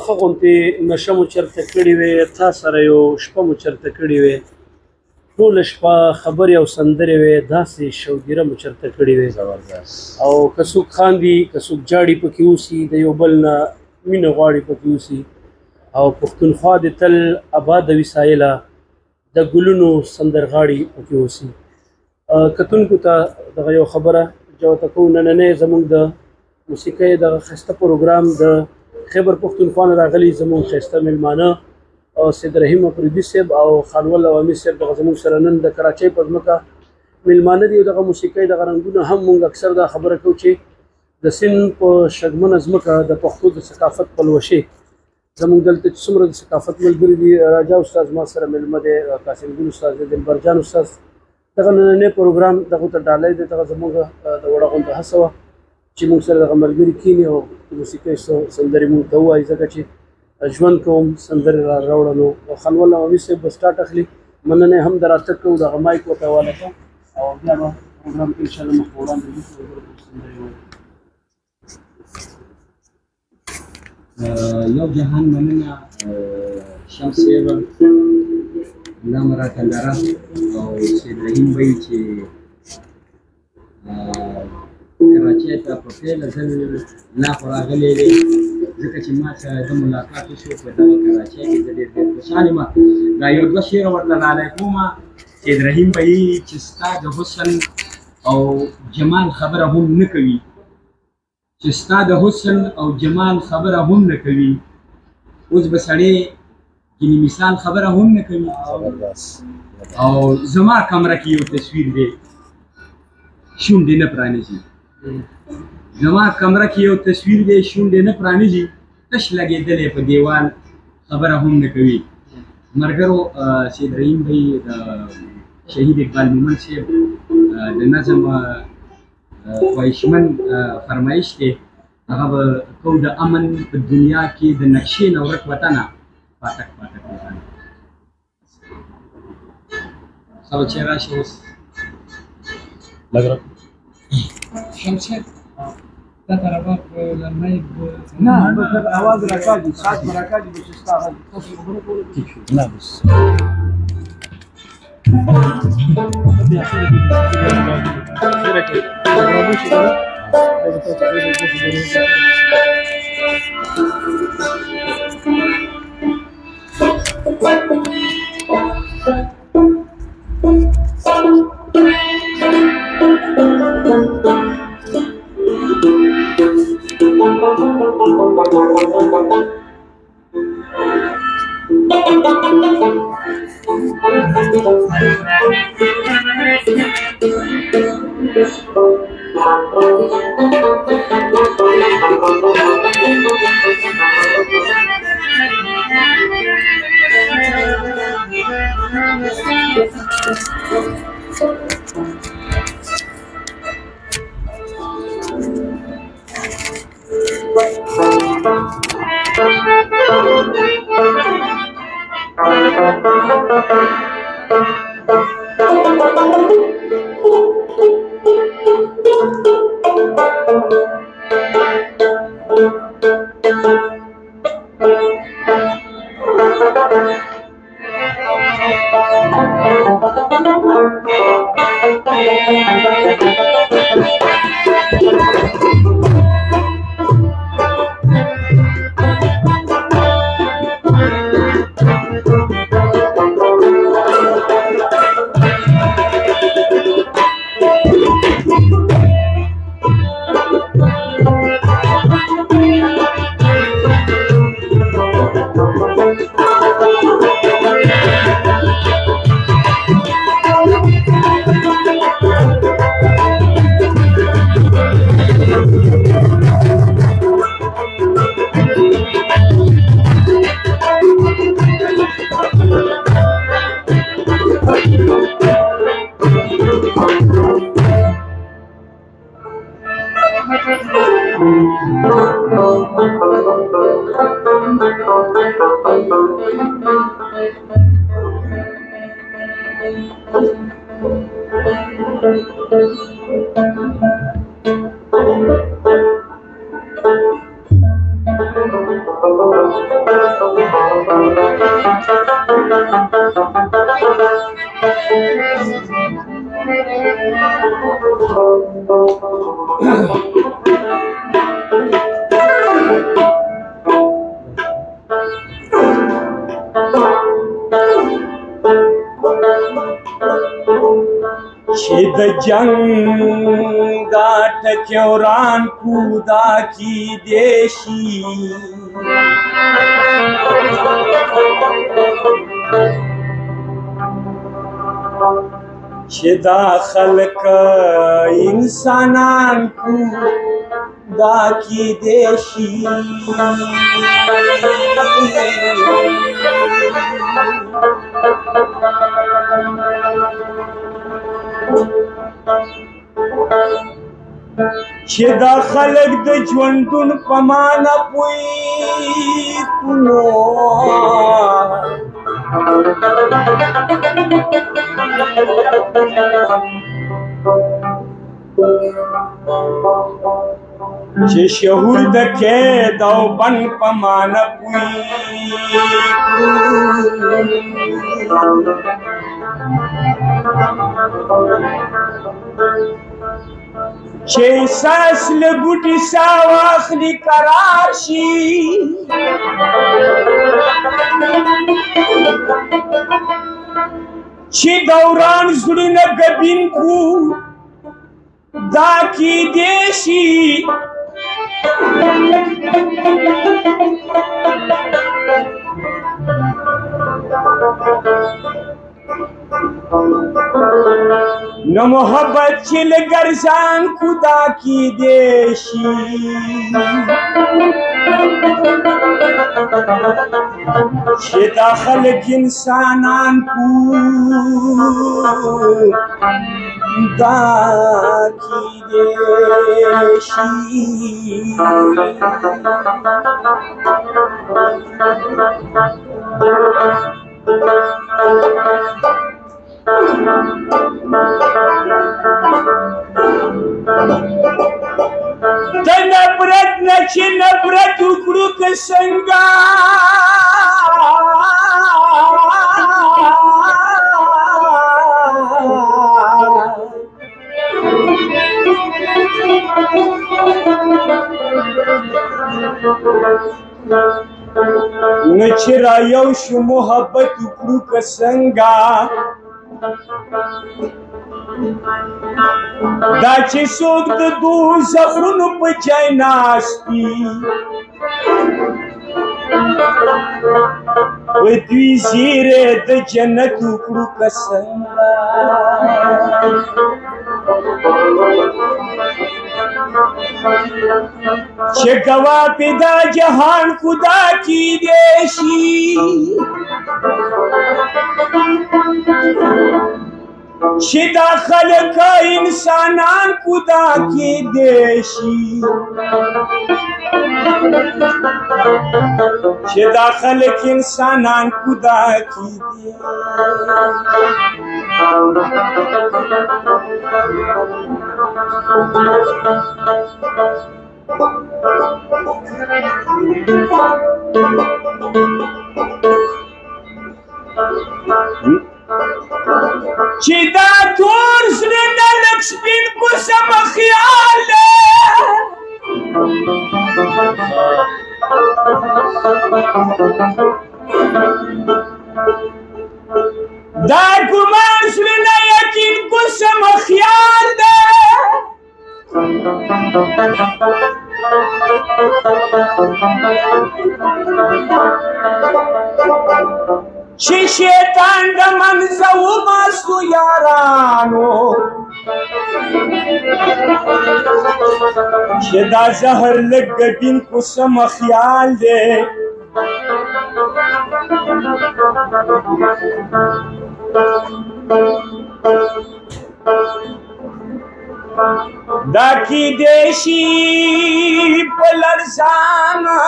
ښه غوندې نشه مو چېرته کړې وې، تا سره یو شپه مو چېرته کړې وې، ټوله شپه خبرې او سندرې وې، داسې شوګیره مو چېرته کړې وې. او که څوک خاندي که څوک جاړي پکې اوسي، د یو بل نه مینه غواړي پکې اوسي. او پښتونخوا دې تل اباده وي سایله، د ګلونو سندرغاړي پکې اوسي. کتونکو ته دغه یو خبره جوته کوو، نننی زموږ د موسیقۍ دغه ښایسته پروګرام د خیبر پښتونخوا نه راغلي زموږ ښایسته میلمانه سید رحیم افریدي صاحب او خانول عوامي صاحب دغه زموږ سره نن د کراچۍ په ځمکه میلمانه دي. او دغه موسیقۍ دغه رنګونه هم موږ اکثر دا خبره کوو چې د سیند په شګمنه ځمکه د پښتو د ثقافت پلوشې زموږ دلته چې څومره د ثقافت ملګري دي، راجا استاد ما سره میلمه دی، قاسم ګل استاد دی، دلبر جان استاد. دغه نننی پروګرام دغه ته ډالۍ دی، دغه زموږ د وړه غونډه هڅه وه چې موږ سره دغه ملګري کښېني او د موسیقۍ سندرې موږ ته ووایي، ځکه چې ژوند کوم سندرې راوړه. نو خانول عوامي صاحب به سټارټ اخلي، مننه هم د راتګ کوو، دغه مایک ورته حواله کړم او بیا به پروګرام کې انشاءالله مخ په وړاندې ځو، سندرې ووایو. یو جهان مننه شمس صاحب، الله مو راته لره، او سید رحیم بهي چې کراچۍ ته په پیله ځل لا خو راغلی دی، ځکه چې ما سره د ملاقات وشو په دغه کراچۍ کې. زه ډېر خوشحال یم. دا یو دوه شعره ورته ډالۍ کوم. سید رحیم بهي چې ستا د حسن او جمال خبره هم نه کوي، چې ستا د حسن او جمال خبره هم نه کوي، اوس به سړی ځینې مثال خبره هم نه کوي. او زما کمره کې یو تصویر دی، شونډې نه پرانیزي. زما کمره کې یو تصویر دی، شونډې نه پرانیزي، تش لګېدلی په دیوال خبره هم نه کوي. ملګرو، سید رحیم بهي د شهید اقبال مومند صاحب د نظم خواهشمن فرمایش دی، هغه به کوو د امن په دنیا کې د نقشې نه ورک وطنه پاتک پاتک وطنه. سبا چې راشي اوس لږ را شمشیر دا طرفه لمای نه اواز راکاږي، ساعت به راکاږي، چې ستا هغه تاسو خبره کوله نه بس بیا خیره کې راوړو شي کنه. د جنگ دا ټکوران کودا کی دیشی چې دا خلق انسانان کودا کی دیشی چې دا خلق د ژوندون په معنا پوهېږو چې شعور د قید او بند په معنا چې احساس له بوټي سا واخلي قرار شي چې دوران زړونه ګبین کو دا کیدی شي نو محبت چې لګر ځان خدا کی دیشی چې دا خلق انسانان کو دا کی دیشی د نفرت نه چې نفرت وکړو که څنګه نه چې را یو شو محبت وکړو که څنګه دا چې څوک د دوزخونو په ځای ناست وي په دوی زیری د جنت وکړو که څنګه چې ګواه پیدا جهان خدا کیدی شي چې دا خلق انسانان خدا کیدی شي چې دا خلق انسانان خدا کیدی چې دا تور زړه نه لږ سپین کوڅه خیال دی دا ګمان زړه نه یقین کوڅه خیال دی چې شیطان د منځه وباسو یارانو چې دا زهر لږ ګډین کوڅه خیال دی دا کیدی شي په لرزانه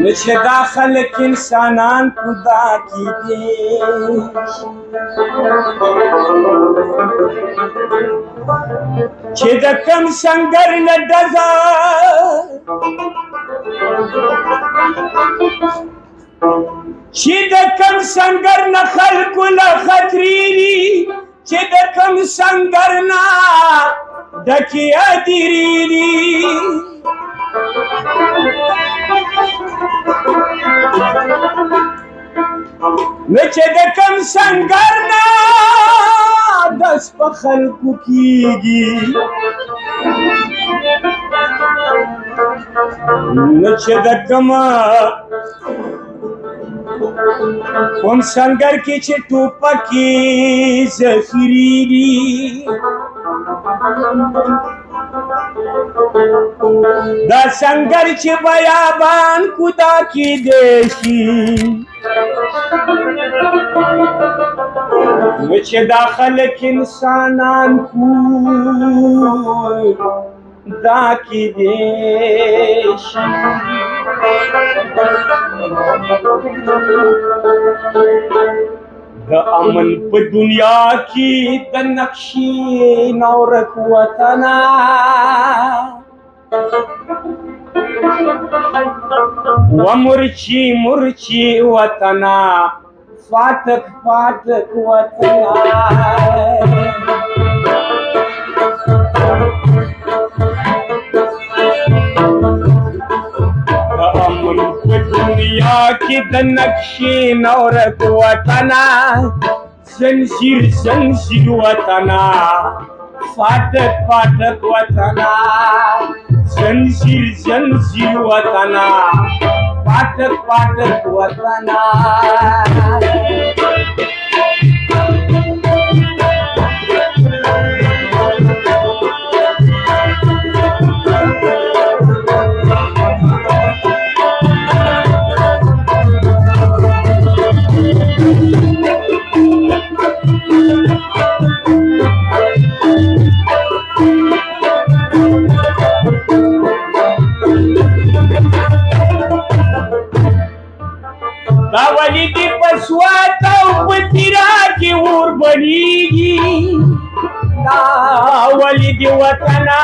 نو چې دا خلق انسانان خدا کیدی چې د کم سنگر نه ډزه چې د کم سنگر نه خلکو له خطرېږي چې د کم سنگر نه ډکې ادېرېږي نو چې د کوم سنګر نه دس په خلکو کېږي نو چې د کوم سنګر کې چې ټوپکې ذخیرېږي دا سنګر چې بیابان کودا کېدی شي نو چې دا خلک انسانان کو دا کېدی شي د امن په دنیا کې د نقشې نورک وطنه ومرچی مرچی وطنه فاتک فاتک وطنه دنیا کی د نقشې نورک وطنه زنجیر زنجیر وطنه فاتک فاتک وطنه زنجیر زنجیر وطنه فاتک فاتک وطنه دا ولی دی پسوات او پتیرا کی اور بنیگی دا ولی دی وطنا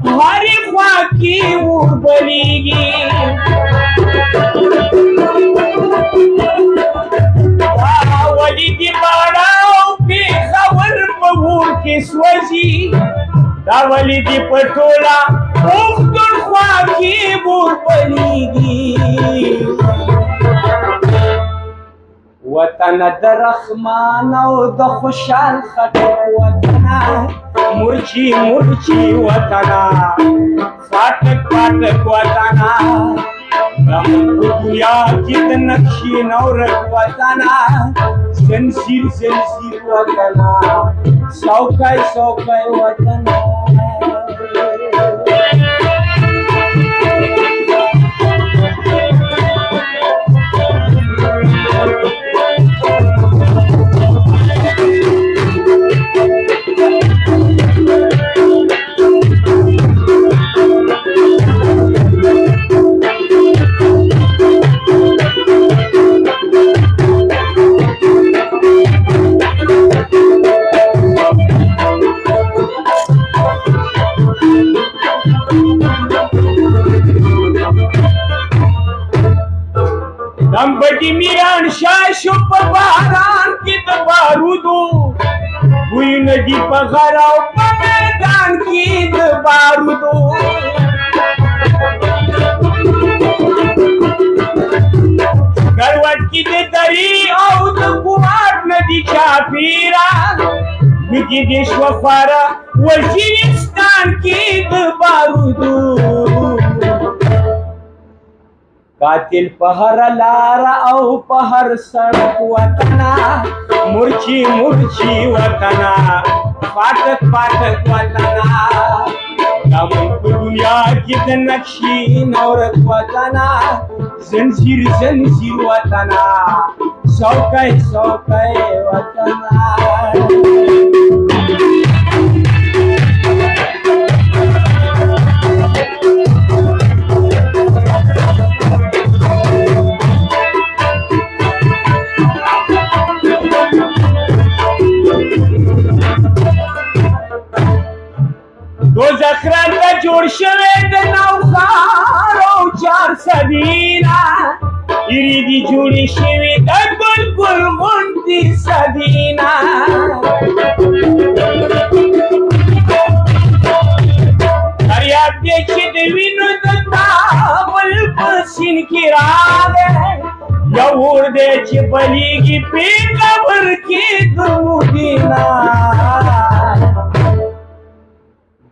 ہری خوا کی اور بنیگی دا ولی دی باڑا او پی خور پور کی سوزی دا ولی دی پٹولا اختر خوا کی اور بنیگی وطن د رحمان او د خوشحال خټک وطنه مرچی مرچی وطنه فاتک فاتک وطنه دنیا کې د نقشې نورک وطنه زنجیر زنجیر وطنه څوکۍ څوکۍ وطنه بڑی میران شاشو پا باران کی دا بارودو بوی ندی پا غراو پا میدان کی دا بارودو گروٹ کی دا دری او دا گوار ندی چاپیرا نکی دیش وفارا وزیرستان کی دا بارودو قاتل پہر لارا او پہر سڑک وطنا مرچی مرچی وطنا فاتک فاتک وطنا دامن کو دنیا کی د نقشې نورک وطنا زنجیر زنجیر وطنا څوکۍ څوکۍ وطنا دوزخ رنده جوړ شوی د نوښارو 400 ایرې دي جوړې شوې د بلبل غوندې سدینه فریاد دی چې د وینو د کابل په سیند کې راغی یو اور د دی چې بلیږي پې قبر کې درودینا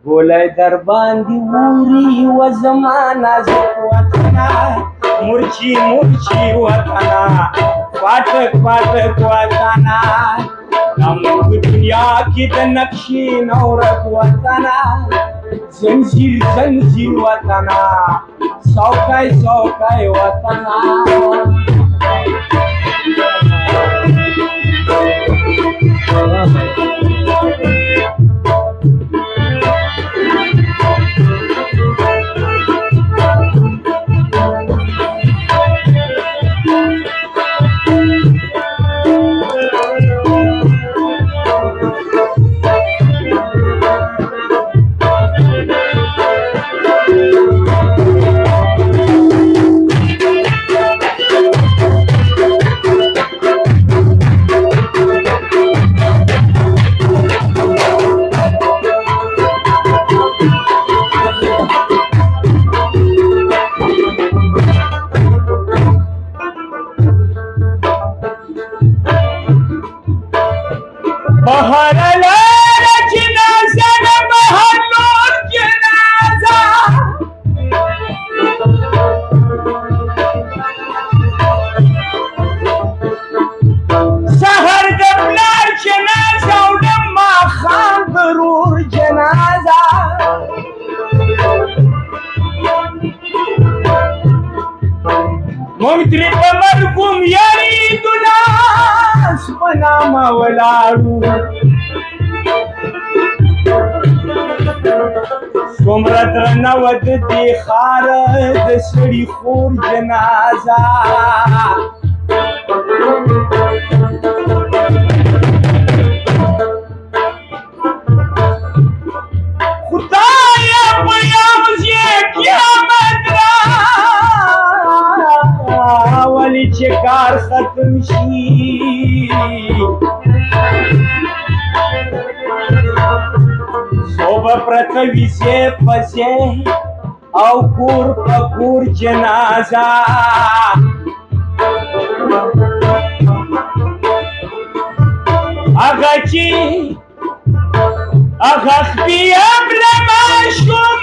ګولی در باندې اوري و زما نازک وطنه مرچي مرچي وطنه پاټک پاټک وطنه دا موږ دنیا کې د نقشې نورک وطنه زنځیر زنځیر وطنه څوکی څوکی وطنه موږ ترې په مرګوم یریدونه سپنامه ولاړو څومره درنه وه د دې ښاره د سړي خور جنازه خدایه په یوز یې قیامت راولي چې کار ختم شي صوبه پرته وي سې پسې او کور په کور جنازه هغه چې هغه خپیم له ماشوم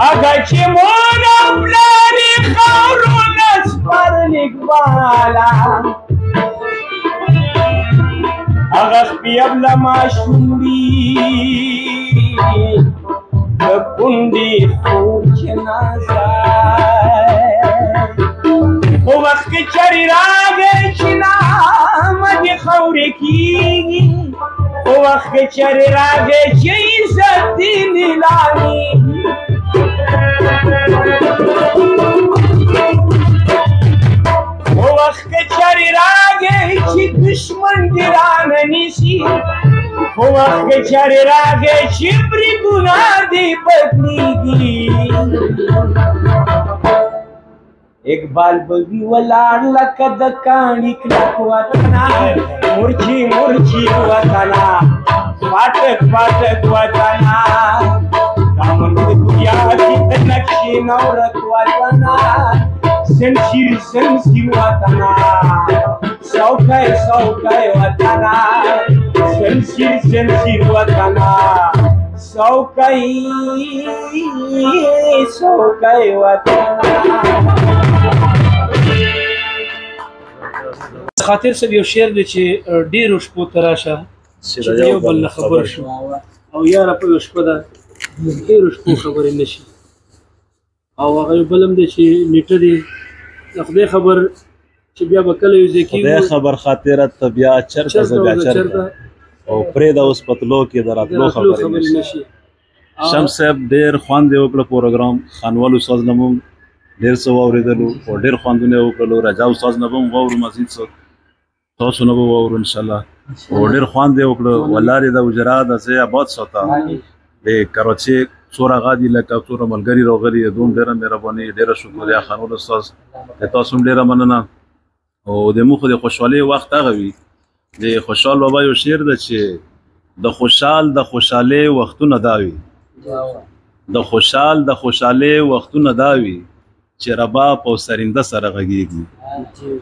هغه چې مور او پلار یې خاورونه سپرلیک والا هغه خپیم له ماشوم وي د کونډې خور جنازه خو وخت کې چرې راغی چې نامه دې خاورې کېږي خو وخت کې چرې راغی چې عزت دې نیلامېږي خو وخت کې چرې راغی چې دشمن دې رانه نیسي خو وخت کې چرې راغی چې بریدونه دې بدلېږي اقبال بوي ولاړ لکه د کاڼي کلک وطنه مرچي مرچي وطنه پاټک پاټک وطنه دا موږ د دنیا کې د نقشې نورک وطنه زنځیر زنځیر وطنه څوکی څوکی وطنه زنځیر زنځیر وطنه څوکی څوکی وطنه خاطر صاحب یو شعر دی چې ډېرو شپو ته راشه چې د یو بل نه خبر شو او یاره په یو شپه ده ډېرو شپو خبرې نه شي او هغه یو بل هم دی چې نیټه دی د خدای خبر چې بیا به کله یو ځای کېږو خدای خبر خاطره ته بیا چرته زه بیا چرته او پرېږده اوس په تلو کې د راتلو خبرې نه شي شمس صاحب ډېر خوند یې وکړه پروګرام خانوال استاد نه مو ډېر څه واورېدلو او ډېر خوندونه یې وکړلو رجا استاد نه به هم واورو مزید څه تاسو نه به واورو انشاءالله او ډېر خوند یې وکړه ولارې د وجرا د ځای آباد ساته د کراچۍ څوره غادي لکه څوره ملګري راغلي دوم ډېره مهرباني ډېره شکریه خانوال استاد د تاسو هم ډېره مننه او د موږ د خوشحالۍ وخت هغه وي د خوشحال بابا یو شعر ده چې د خوشحالۍ وختونه دا وي د خوشحالۍ وختونه دا وي چې رباب او سرنده سره غږیږي.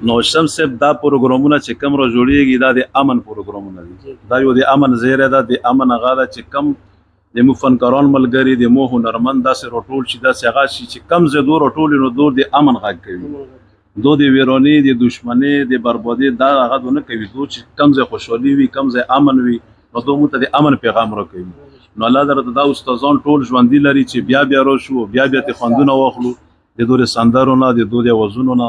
نو شمس صاحب دا پروګرامونه چې کوم را جوړیږي دا د امن پروګرامونه دي. دا یو د امن زیری ده، د امن هغه ده چې کم د مو فنکاران ملګري د مو هنرمند داسې راټول شي، داسې هغه شي چې کم زه دور راټول نو دور د امن غږ کوي. دو د ویرونی د دشمنی د بربادي دا هغه نه کوي. دو چې کم زه خوشحالي وي، کم زه امن وي، نو دو مو ته د امن پیغام راکوي. نو الله درته دا استادان ټول ژوندي لري چې بیا راشو، بیا ته خوندونه واخلو د دور سندرو نه، د دور اوازونو نه.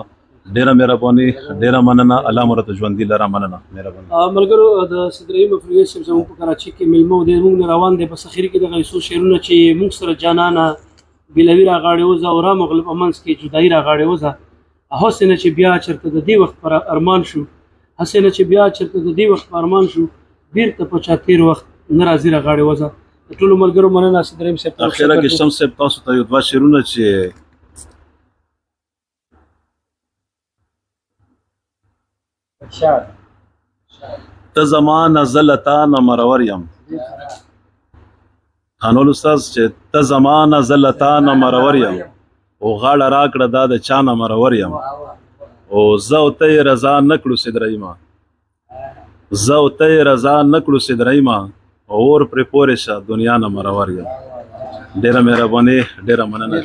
ډیره مهرباني، ډیره مننه. الله مرته ژوندي لره. مننه مهرباني. ملګرو د صدرایي مفروض صاحب زموږ په کراچۍ کې میلمه دی، موږ روان دی. بس اخر کې دغه څو شعرونه چې موږ سره جانانه بلوي راغاړې وزه او را مغلب امنس کې جدایي راغاړې وزه. هسې نه چې بیا چېرته د دې وخت پر ارمان شو، هسې نه چې بیا چېرته د دې وخت پر ارمان شو، بیرته په چا تېر وخت نه راځي راغاړې وزه. د ټولو ملګرو مننه. صدرایم صاحب اخره کې شمس صاحب تاسو ته یو دوه شعرونه چې ته زما نزلتا نه مرور یم. خانول استاد چې ته زما نزلتا نه مرور یم، او غاړه راکړه دا د چا نه مرور یم. او زه او ته رضا نه کړو صدرایما، زه او ته رضا نه کړو صدرایما، اور پرې پورې شه دنیا نه مرور یم. ډیره مهرباني، ډیره مننه.